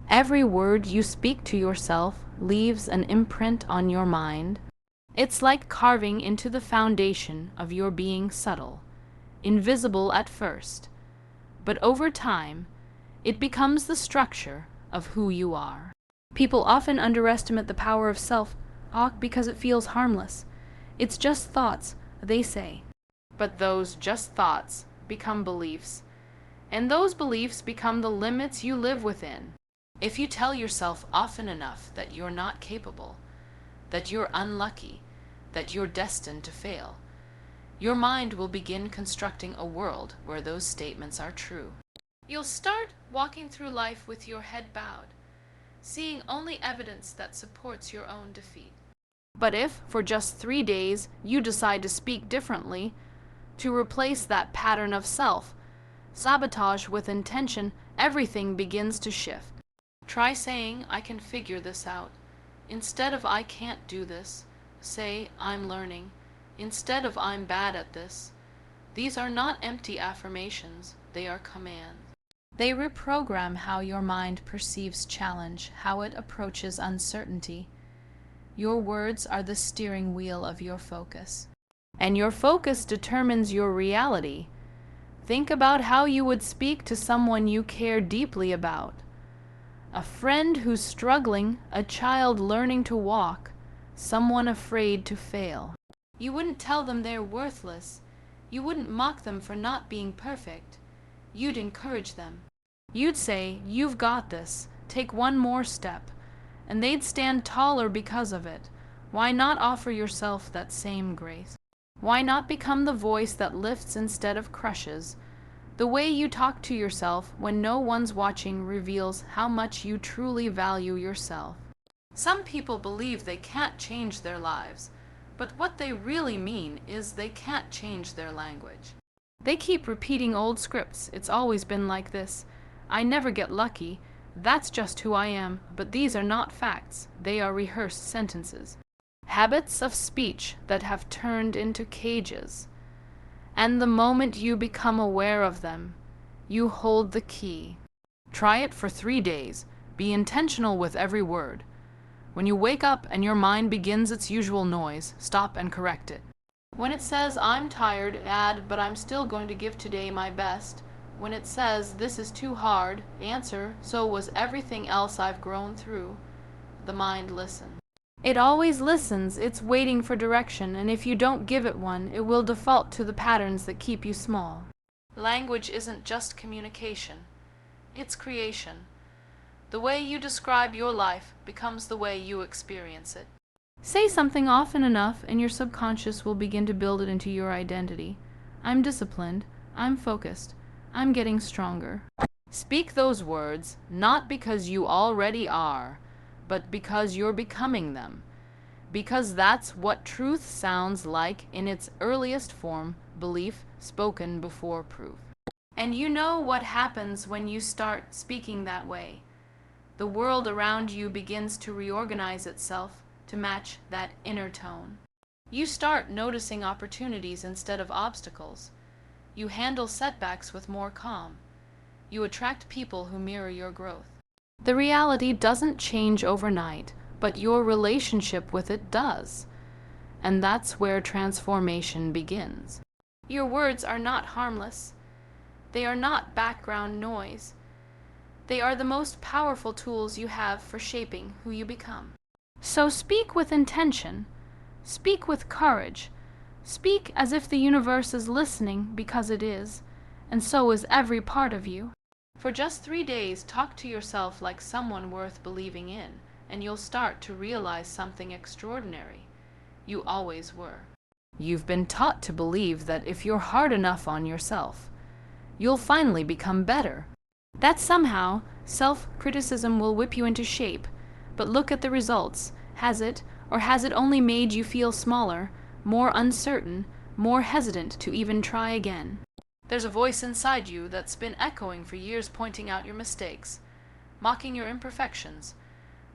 Every word you speak to yourself leaves an imprint on your mind. It's like carving into the foundation of your being subtle, invisible at first, but over time, it becomes the structure of who you are. People often underestimate the power of self-talk because it feels harmless. It's just thoughts, they say. But those just thoughts become beliefs, and those beliefs become the limits you live within. If you tell yourself often enough that you're not capable, that you're unlucky, that you're destined to fail, your mind will begin constructing a world where those statements are true. You'll start walking through life with your head bowed, seeing only evidence that supports your own defeat. But if, for just 3 days, you decide to speak differently, to replace that pattern of self-sabotage with intention, everything begins to shift. Try saying, "I can figure this out." Instead of "I can't do this," say, "I'm learning." Instead of "I'm bad at this." These are not empty affirmations, they are commands. They reprogram how your mind perceives challenge, how it approaches uncertainty. Your words are the steering wheel of your focus. And your focus determines your reality. Think about how you would speak to someone you care deeply about. A friend who's struggling, a child learning to walk, someone afraid to fail. You wouldn't tell them they're worthless. You wouldn't mock them for not being perfect. You'd encourage them. You'd say, "You've got this. Take one more step." And they'd stand taller because of it. Why not offer yourself that same grace? Why not become the voice that lifts instead of crushes? The way you talk to yourself when no one's watching reveals how much you truly value yourself. Some people believe they can't change their lives, but what they really mean is they can't change their language. They keep repeating old scripts. "It's always been like this. I never get lucky. That's just who I am." But these are not facts. They are rehearsed sentences. Habits of speech that have turned into cages. And the moment you become aware of them, you hold the key. Try it for 3 days. Be intentional with every word. When you wake up and your mind begins its usual noise, stop and correct it. When it says, "I'm tired," add, "but I'm still going to give today my best." When it says, "This is too hard," answer, "So was everything else I've grown through." The mind listens. It always listens. It's waiting for direction, and if you don't give it one, it will default to the patterns that keep you small. Language isn't just communication. It's creation. The way you describe your life becomes the way you experience it. Say something often enough, and your subconscious will begin to build it into your identity. "I'm disciplined. I'm focused. I'm getting stronger." Speak those words, not because you already are, but because you're becoming them. Because that's what truth sounds like in its earliest form, belief spoken before proof. And you know what happens when you start speaking that way. The world around you begins to reorganize itself to match that inner tone. You start noticing opportunities instead of obstacles. You handle setbacks with more calm. You attract people who mirror your growth. The reality doesn't change overnight, but your relationship with it does. And that's where transformation begins. Your words are not harmless. They are not background noise. They are the most powerful tools you have for shaping who you become. So speak with intention. Speak with courage. Speak as if the universe is listening, because it is, and so is every part of you. For just 3 days, talk to yourself like someone worth believing in, and you'll start to realize something extraordinary. You always were. You've been taught to believe that if you're hard enough on yourself, you'll finally become better. That somehow self-criticism will whip you into shape, but look at the results. Has it, or has it only made you feel smaller, more uncertain, more hesitant to even try again? There's a voice inside you that's been echoing for years, pointing out your mistakes, mocking your imperfections,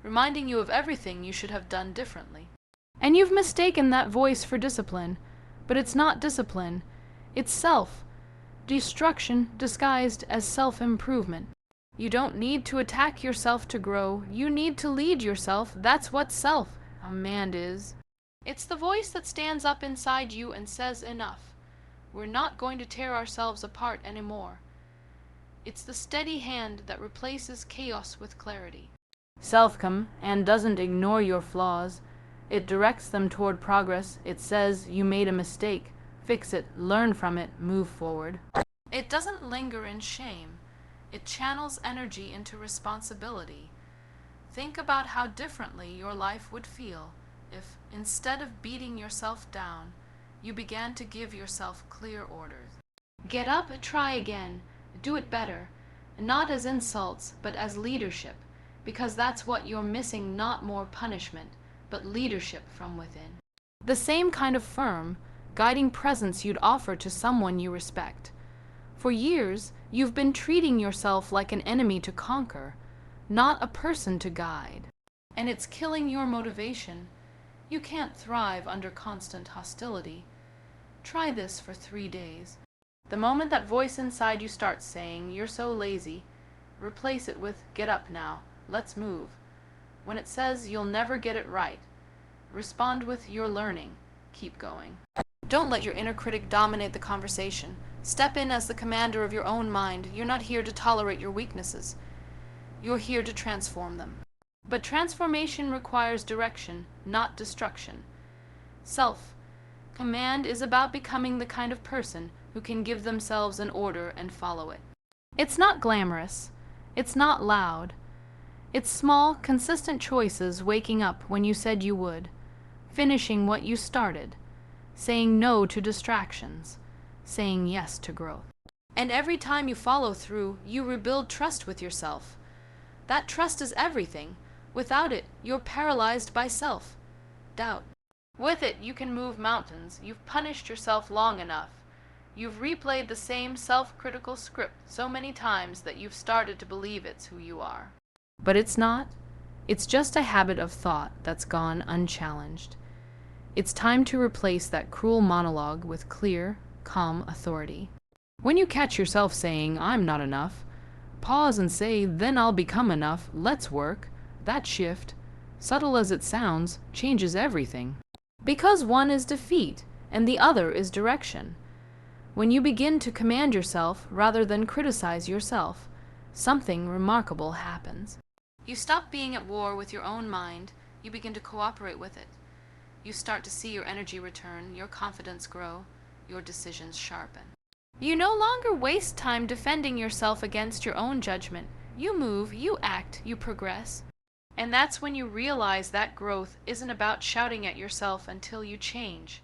reminding you of everything you should have done differently. And you've mistaken that voice for discipline, but it's not discipline. It's self-destruction disguised as self-improvement. You don't need to attack yourself to grow. You need to lead yourself. That's what self-command is. It's the voice that stands up inside you and says enough. We're not going to tear ourselves apart anymore. It's the steady hand that replaces chaos with clarity. Self-command doesn't ignore your flaws. It directs them toward progress. It says you made a mistake. Fix it, learn from it, move forward. It doesn't linger in shame. It channels energy into responsibility. Think about how differently your life would feel if, instead of beating yourself down, you began to give yourself clear orders. Get up and try again. Do it better. Not as insults, but as leadership, because that's what you're missing, not more punishment, but leadership from within. The same kind of firm, guiding presence you'd offer to someone you respect. For years, you've been treating yourself like an enemy to conquer, not a person to guide. And it's killing your motivation. You can't thrive under constant hostility. Try this for 3 days. The moment that voice inside you starts saying, "You're so lazy," replace it with, "Get up now, let's move." When it says, "You'll never get it right," respond with, "You're learning, keep going." Don't let your inner critic dominate the conversation. Step in as the commander of your own mind. You're not here to tolerate your weaknesses. You're here to transform them. But transformation requires direction, not destruction. Self-command is about becoming the kind of person who can give themselves an order and follow it. It's not glamorous. It's not loud. It's small, consistent choices, waking up when you said you would, finishing what you started, saying no to distractions, saying yes to growth. And every time you follow through, you rebuild trust with yourself. That trust is everything. Without it, you're paralyzed by self-doubt. With it, you can move mountains. You've punished yourself long enough. You've replayed the same self-critical script so many times that you've started to believe it's who you are. But it's not. It's just a habit of thought that's gone unchallenged. It's time to replace that cruel monologue with clear, calm authority. When you catch yourself saying, "I'm not enough," pause and say, "Then I'll become enough. Let's work." That shift, subtle as it sounds, changes everything. Because one is defeat and the other is direction. When you begin to command yourself rather than criticize yourself, something remarkable happens. You stop being at war with your own mind. You begin to cooperate with it. You start to see your energy return, your confidence grow, your decisions sharpen. You no longer waste time defending yourself against your own judgment. You move, you act, you progress. And that's when you realize that growth isn't about shouting at yourself until you change.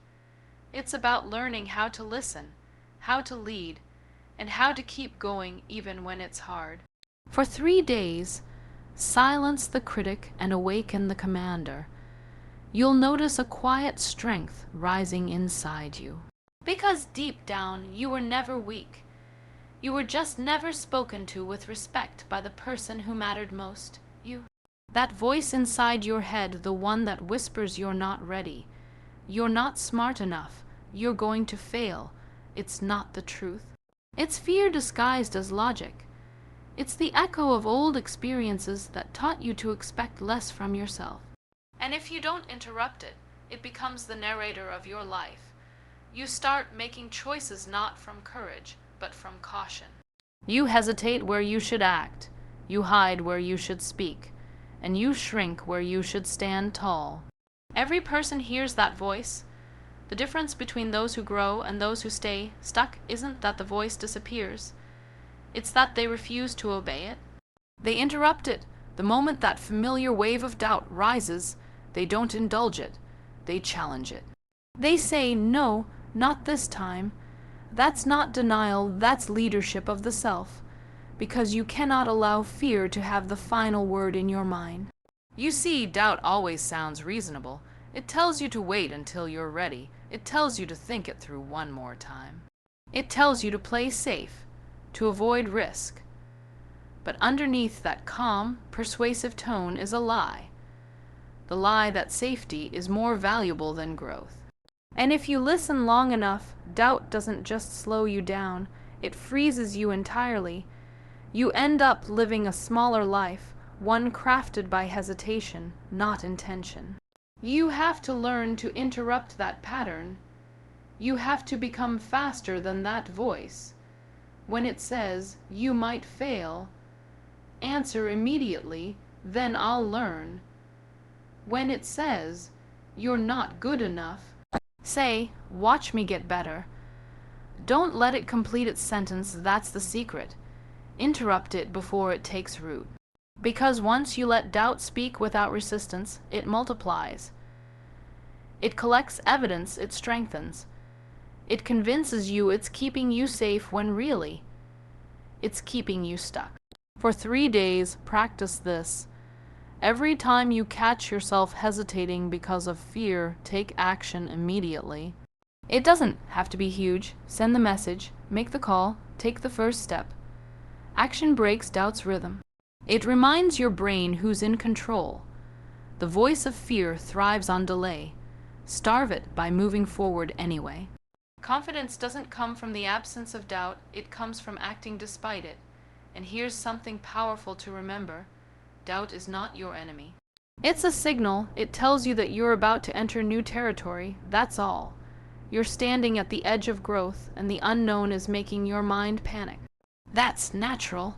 It's about learning how to listen, how to lead, and how to keep going even when it's hard. For 3 days, silence the critic and awaken the commander. You'll notice a quiet strength rising inside you. Because deep down, you were never weak. You were just never spoken to with respect by the person who mattered most, you. That voice inside your head, the one that whispers you're not ready, you're not smart enough, you're going to fail, it's not the truth. It's fear disguised as logic. It's the echo of old experiences that taught you to expect less from yourself. And if you don't interrupt it, it becomes the narrator of your life. You start making choices not from courage, but from caution. You hesitate where you should act, you hide where you should speak, and you shrink where you should stand tall. Every person hears that voice. The difference between those who grow and those who stay stuck isn't that the voice disappears. It's that they refuse to obey it. They interrupt it. The moment that familiar wave of doubt rises, they don't indulge it. They challenge it. They say, "No, not this time." That's not denial, that's leadership of the self. Because you cannot allow fear to have the final word in your mind. You see, doubt always sounds reasonable. It tells you to wait until you're ready. It tells you to think it through one more time. It tells you to play safe, to avoid risk. But underneath that calm, persuasive tone is a lie. The lie that safety is more valuable than growth. And if you listen long enough, doubt doesn't just slow you down, it freezes you entirely. You end up living a smaller life, one crafted by hesitation, not intention. You have to learn to interrupt that pattern. You have to become faster than that voice. When it says, "You might fail," answer immediately, "Then I'll learn." When it says, "You're not good enough," say, "Watch me get better." Don't let it complete its sentence, that's the secret. Interrupt it before it takes root. Because once you let doubt speak without resistance, it multiplies. It collects evidence, it strengthens. It convinces you it's keeping you safe when really, it's keeping you stuck. For 3 days, practice this. Every time you catch yourself hesitating because of fear, take action immediately. It doesn't have to be huge. Send the message, make the call, take the first step. Action breaks doubt's rhythm. It reminds your brain who's in control. The voice of fear thrives on delay. Starve it by moving forward anyway. Confidence doesn't come from the absence of doubt, it comes from acting despite it. And here's something powerful to remember. Doubt is not your enemy. It's a signal. It tells you that you're about to enter new territory, that's all. You're standing at the edge of growth, and the unknown is making your mind panic. That's natural.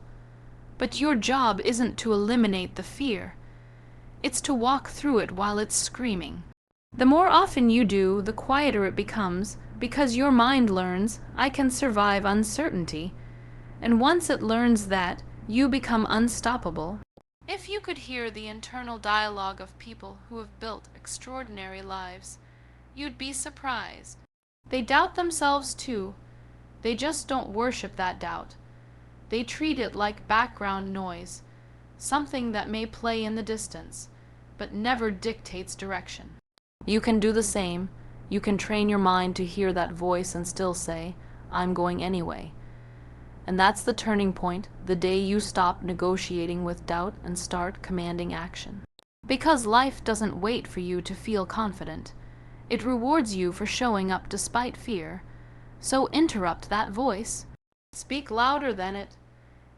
But your job isn't to eliminate the fear. It's to walk through it while it's screaming. The more often you do, the quieter it becomes, because your mind learns, "I can survive uncertainty." And once it learns that, you become unstoppable. If you could hear the internal dialogue of people who have built extraordinary lives, you'd be surprised. They doubt themselves too. They just don't worship that doubt. They treat it like background noise, something that may play in the distance, but never dictates direction. You can do the same. You can train your mind to hear that voice and still say, "I'm going anyway." And that's the turning point, the day you stop negotiating with doubt and start commanding action. Because life doesn't wait for you to feel confident. It rewards you for showing up despite fear. So interrupt that voice. Speak louder than it.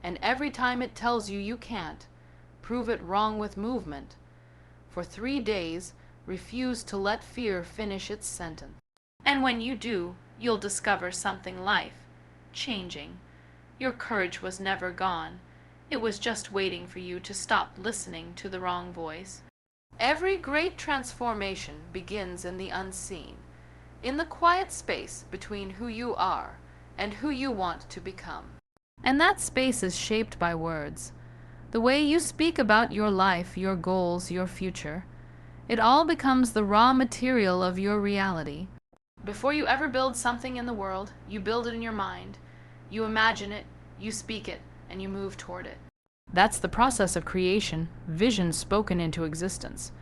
And every time it tells you you can't, prove it wrong with movement. For 3 days, refuse to let fear finish its sentence. And when you do, you'll discover something life-changing. Your courage was never gone. It was just waiting for you to stop listening to the wrong voice. Every great transformation begins in the unseen, in the quiet space between who you are and who you want to become. And that space is shaped by words. The way you speak about your life, your goals, your future. It all becomes the raw material of your reality. Before you ever build something in the world, you build it in your mind. You imagine it, you speak it, and you move toward it. That's the process of creation, vision spoken into existence.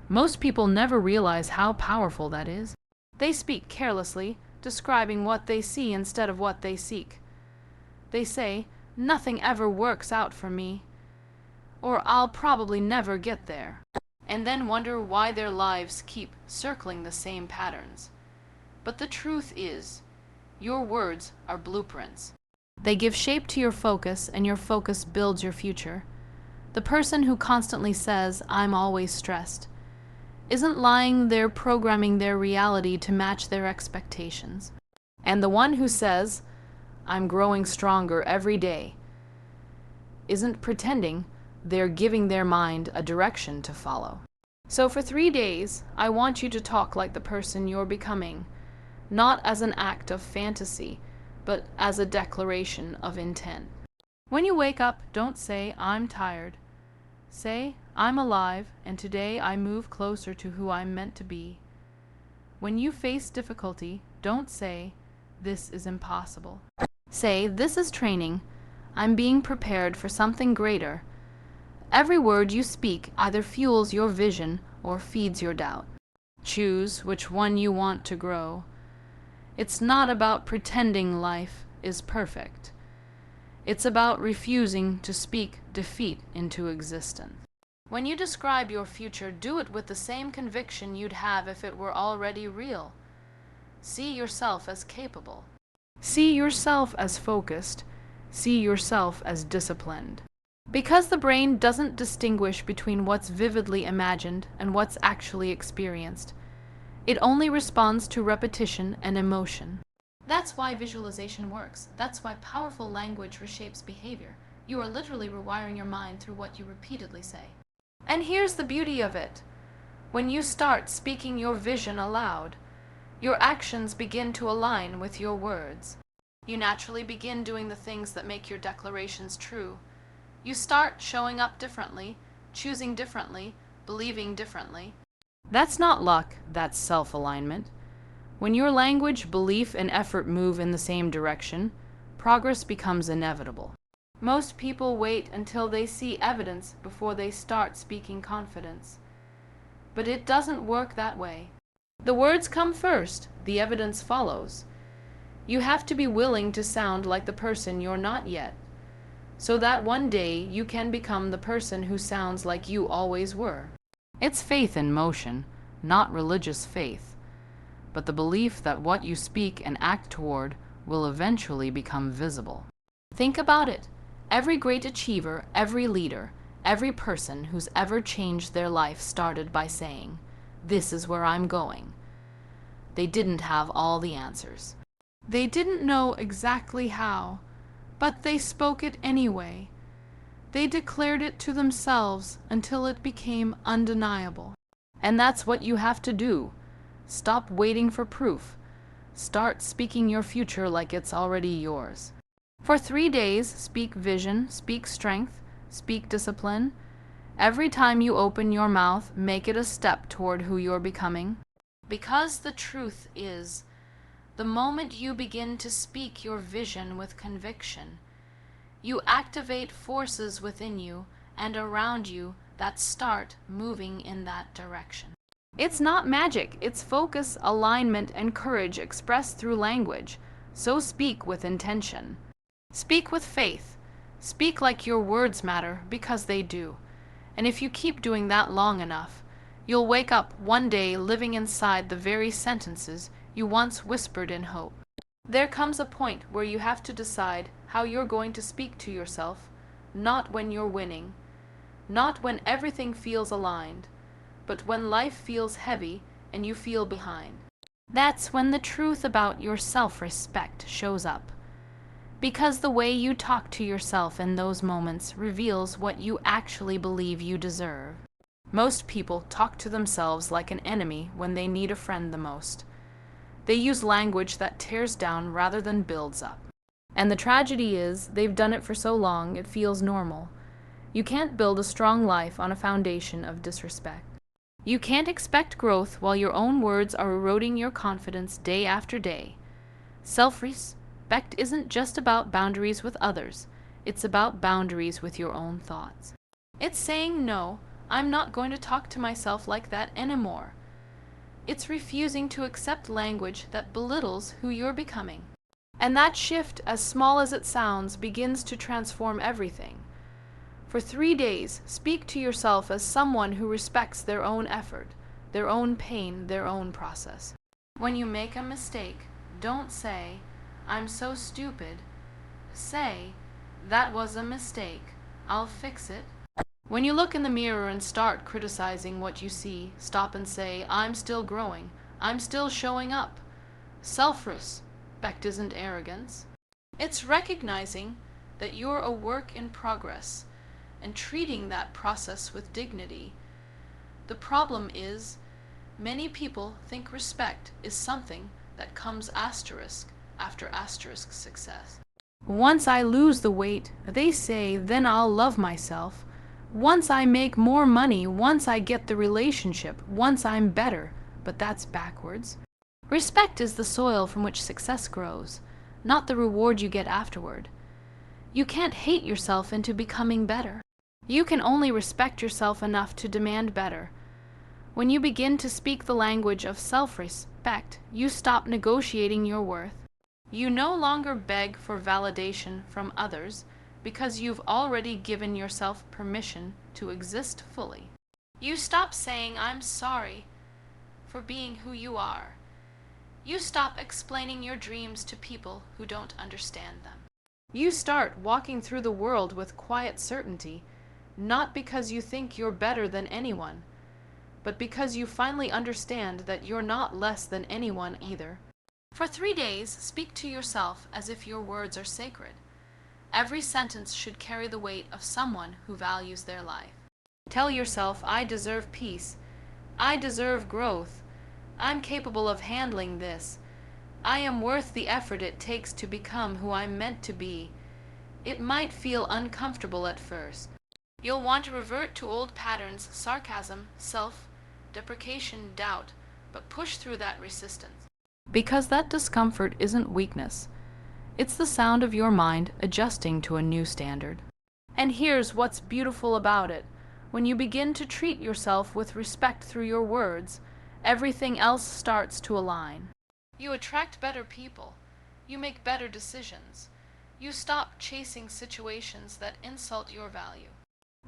Most people never realize how powerful that is. They speak carelessly, describing what they see instead of what they seek. They say, "Nothing ever works out for me," or "I'll probably never get there," and then wonder why their lives keep circling the same patterns. But the truth is, your words are blueprints. They give shape to your focus, and your focus builds your future. The person who constantly says, "I'm always stressed," isn't lying, they're programming their reality to match their expectations. And the one who says, "I'm growing stronger every day," isn't pretending, they're giving their mind a direction to follow. So for 3 days, I want you to talk like the person you're becoming, not as an act of fantasy, but as a declaration of intent. When you wake up, don't say, "I'm tired." Say, "I'm alive, and today I move closer to who I'm meant to be." When you face difficulty, don't say, "This is impossible." Say, "This is training. I'm being prepared for something greater." Every word you speak either fuels your vision or feeds your doubt. Choose which one you want to grow. It's not about pretending life is perfect. It's about refusing to speak defeat into existence. When you describe your future, do it with the same conviction you'd have if it were already real. See yourself as capable. See yourself as focused. see yourself as disciplined. Because the brain doesn't distinguish between what's vividly imagined and what's actually experienced, it only responds to repetition and emotion. That's why visualization works. That's why powerful language reshapes behavior. You are literally rewiring your mind through what you repeatedly say. And here's the beauty of it. When you start speaking your vision aloud, your actions begin to align with your words. You naturally begin doing the things that make your declarations true. You start showing up differently, choosing differently, believing differently. That's not luck, that's self-alignment. When your language, belief, and effort move in the same direction, progress becomes inevitable. Most people wait until they see evidence before they start speaking confidence. But it doesn't work that way. The words come first, the evidence follows. You have to be willing to sound like the person you're not yet, so that one day you can become the person who sounds like you always were. It's faith in motion, not religious faith, but the belief that what you speak and act toward will eventually become visible. Think about it. Every great achiever, every leader, every person who's ever changed their life started by saying, "This is where I'm going." They didn't have all the answers. They didn't know exactly how, but they spoke it anyway. They declared it to themselves until it became undeniable. And that's what you have to do. Stop waiting for proof. Start speaking your future like it's already yours. For 3 days, speak vision, speak strength, speak discipline. Every time you open your mouth, make it a step toward who you're becoming. Because the truth is, the moment you begin to speak your vision with conviction, you activate forces within you and around you that start moving in that direction. It's not magic, it's focus, alignment, and courage expressed through language. So speak with intention. Speak with faith. Speak like your words matter, because they do. And if you keep doing that long enough, you'll wake up one day living inside the very sentences you once whispered in hope. There comes a point where you have to decide how you're going to speak to yourself, not when you're winning, not when everything feels aligned, but when life feels heavy and you feel behind. That's when the truth about your self-respect shows up. Because the way you talk to yourself in those moments reveals what you actually believe you deserve. Most people talk to themselves like an enemy when they need a friend the most. They use language that tears down rather than builds up. And the tragedy is, they've done it for so long, it feels normal. You can't build a strong life on a foundation of disrespect. You can't expect growth while your own words are eroding your confidence day after day. Self-respect isn't just about boundaries with others. It's about boundaries with your own thoughts. It's saying, no, I'm not going to talk to myself like that anymore. It's refusing to accept language that belittles who you're becoming. And that shift, as small as it sounds, begins to transform everything. For 3 days, speak to yourself as someone who respects their own effort, their own pain, their own process. When you make a mistake, don't say, "I'm so stupid." Say, "That was a mistake. I'll fix it." When you look in the mirror and start criticizing what you see, stop and say, "I'm still growing. I'm still showing up." Self-respect isn't arrogance. It's recognizing that you're a work in progress and treating that process with dignity. The problem is, many people think respect is something that comes asterisk after asterisk success. Once I lose the weight, they say, then I'll love myself. Once I make more money, once I get the relationship, once I'm better. But that's backwards. Respect is the soil from which success grows, not the reward you get afterward. You can't hate yourself into becoming better. You can only respect yourself enough to demand better. When you begin to speak the language of self-respect, you stop negotiating your worth. You no longer beg for validation from others because you've already given yourself permission to exist fully. You stop saying, "I'm sorry," for being who you are. You stop explaining your dreams to people who don't understand them. You start walking through the world with quiet certainty, not because you think you're better than anyone, but because you finally understand that you're not less than anyone either. For 3 days, speak to yourself as if your words are sacred. Every sentence should carry the weight of someone who values their life. Tell yourself, I deserve peace. I deserve growth. I'm capable of handling this. I am worth the effort it takes to become who I'm meant to be. It might feel uncomfortable at first. You'll want to revert to old patterns, sarcasm, self-deprecation, doubt, but push through that resistance. Because that discomfort isn't weakness. It's the sound of your mind adjusting to a new standard. And here's what's beautiful about it. When you begin to treat yourself with respect through your words, everything else starts to align. You attract better people. You make better decisions. You stop chasing situations that insult your value.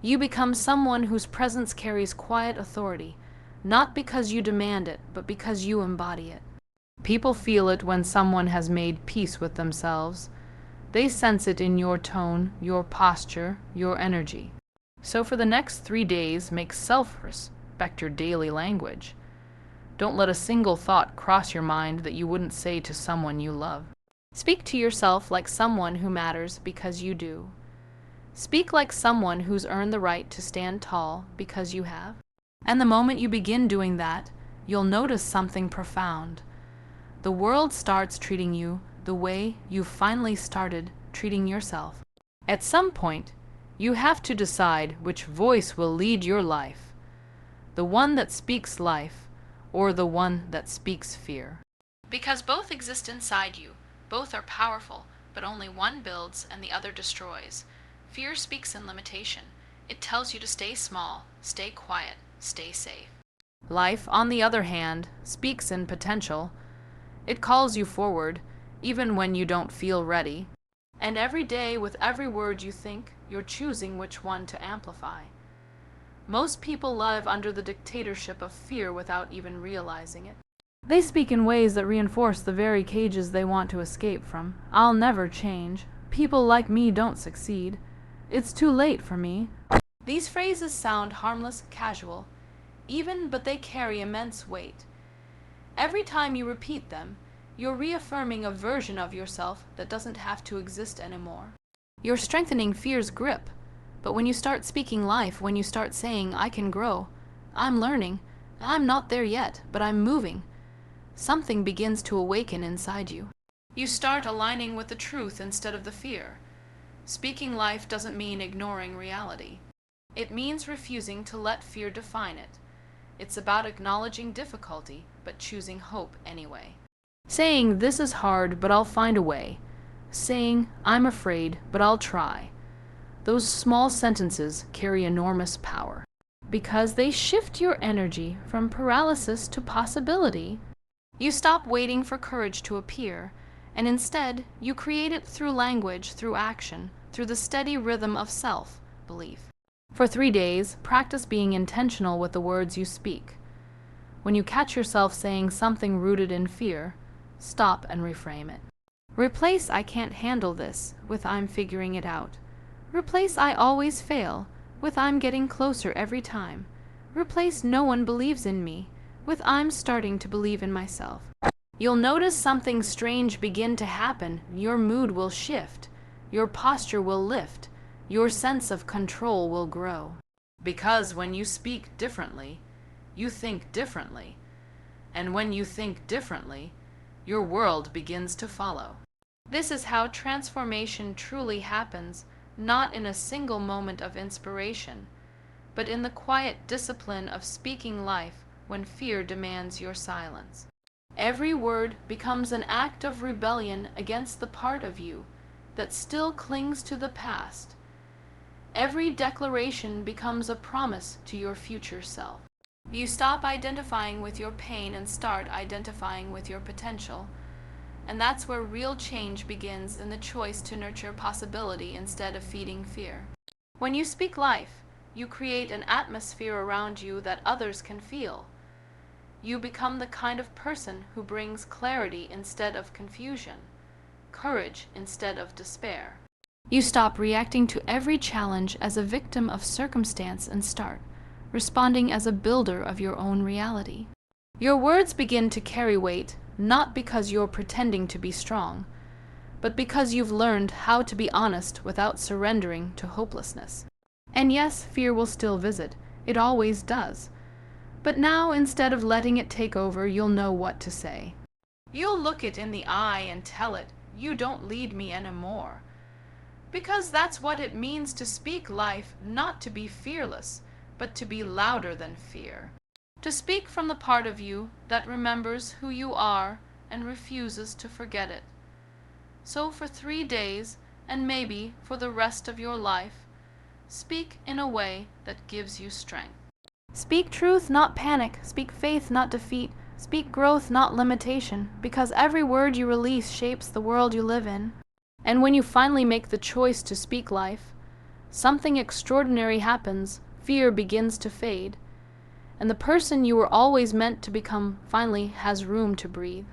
You become someone whose presence carries quiet authority, not because you demand it, but because you embody it. People feel it when someone has made peace with themselves. They sense it in your tone, your posture, your energy. So for the next 3 days, make self-respect your daily language. Don't let a single thought cross your mind that you wouldn't say to someone you love. Speak to yourself like someone who matters because you do. Speak like someone who's earned the right to stand tall because you have. And the moment you begin doing that, you'll notice something profound. The world starts treating you the way you finally started treating yourself. At some point, you have to decide which voice will lead your life. The one that speaks life, or the one that speaks fear. Because both exist inside you, both are powerful, but only one builds and the other destroys. Fear speaks in limitation. It tells you to stay small, stay quiet, stay safe. Life, on the other hand, speaks in potential. It calls you forward, even when you don't feel ready. And every day, with every word you think, you're choosing which one to amplify. Most people live under the dictatorship of fear without even realizing it. They speak in ways that reinforce the very cages they want to escape from. I'll never change. People like me don't succeed. It's too late for me. These phrases sound harmless, casual, even, but they carry immense weight. Every time you repeat them, you're reaffirming a version of yourself that doesn't have to exist anymore. You're strengthening fear's grip. But when you start speaking life, when you start saying, I can grow, I'm learning, I'm not there yet, but I'm moving, something begins to awaken inside you. You start aligning with the truth instead of the fear. Speaking life doesn't mean ignoring reality. It means refusing to let fear define it. It's about acknowledging difficulty, but choosing hope anyway. Saying, this is hard, but I'll find a way. Saying, I'm afraid, but I'll try. Those small sentences carry enormous power because they shift your energy from paralysis to possibility. You stop waiting for courage to appear, and instead you create it through language, through action, through the steady rhythm of self-belief. For 3 days, practice being intentional with the words you speak. When you catch yourself saying something rooted in fear, stop and reframe it. Replace I can't handle this with I'm figuring it out. Replace I always fail with I'm getting closer every time. Replace no one believes in me with I'm starting to believe in myself. You'll notice something strange begin to happen. Your mood will shift. Your posture will lift. Your sense of control will grow. Because when you speak differently, you think differently. And when you think differently, your world begins to follow. This is how transformation truly happens. Not in a single moment of inspiration, but in the quiet discipline of speaking life when fear demands your silence. Every word becomes an act of rebellion against the part of you that still clings to the past. Every declaration becomes a promise to your future self. You stop identifying with your pain and start identifying with your potential. And that's where real change begins, in the choice to nurture possibility instead of feeding fear. When you speak life, you create an atmosphere around you that others can feel. You become the kind of person who brings clarity instead of confusion, courage instead of despair. You stop reacting to every challenge as a victim of circumstance and start responding as a builder of your own reality. Your words begin to carry weight, not because you're pretending to be strong, but because you've learned how to be honest without surrendering to hopelessness. And yes, fear will still visit. It always does. But now, instead of letting it take over, you'll know what to say. You'll look it in the eye and tell it, "You don't lead me anymore." Because that's what it means to speak life, not to be fearless, but to be louder than fear. To speak from the part of you that remembers who you are and refuses to forget it. So for 3 days, and maybe for the rest of your life, speak in a way that gives you strength. Speak truth, not panic. Speak faith, not defeat. Speak growth, not limitation, because every word you release shapes the world you live in. And when you finally make the choice to speak life, something extraordinary happens. Fear begins to fade, and the person you were always meant to become finally has room to breathe.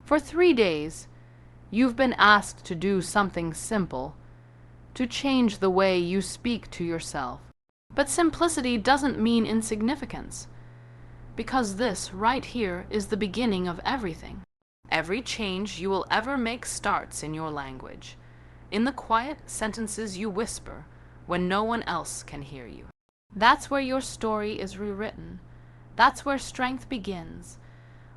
For 3 days, you've been asked to do something simple, to change the way you speak to yourself. But simplicity doesn't mean insignificance, because this right here is the beginning of everything. Every change you will ever make starts in your language, in the quiet sentences you whisper when no one else can hear you. That's where your story is rewritten. That's where strength begins.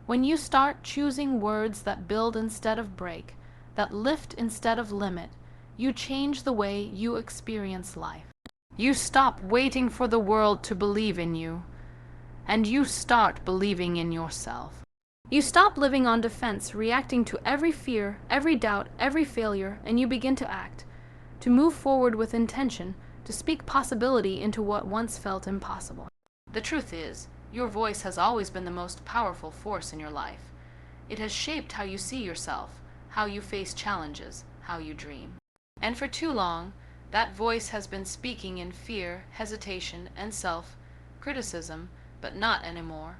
When you start choosing words that build instead of break, that lift instead of limit, you change the way you experience life. You stop waiting for the world to believe in you, and you start believing in yourself. You stop living on defense, reacting to every fear, every doubt, every failure, and you begin to act, to move forward with intention, to speak possibility into what once felt impossible. The truth is, your voice has always been the most powerful force in your life. It has shaped how you see yourself, how you face challenges, how you dream. And for too long, that voice has been speaking in fear, hesitation, and self-criticism, but not anymore.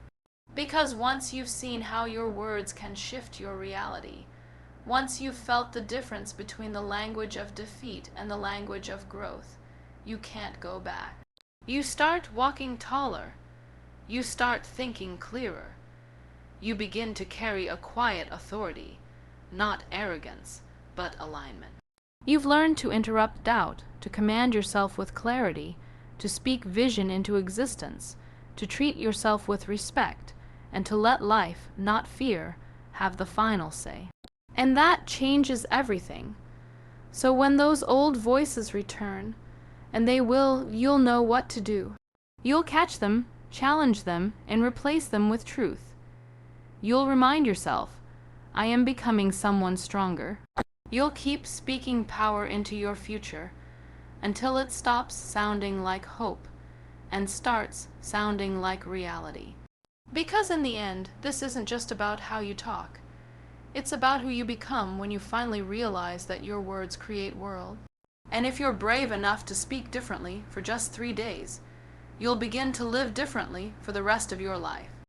Because once you've seen how your words can shift your reality, once you've felt the difference between the language of defeat and the language of growth, you can't go back. You start walking taller. You start thinking clearer. You begin to carry a quiet authority, not arrogance, but alignment. You've learned to interrupt doubt, to command yourself with clarity, to speak vision into existence, to treat yourself with respect, and to let life, not fear, have the final say. And that changes everything. So when those old voices return, and you'll know what to do. You'll catch them, challenge them, and replace them with truth. You'll remind yourself, I am becoming someone stronger. You'll keep speaking power into your future until it stops sounding like hope and starts sounding like reality. Because in the end, this isn't just about how you talk. It's about who you become when you finally realize that your words create world. And if you're brave enough to speak differently for just 3 days, you'll begin to live differently for the rest of your life.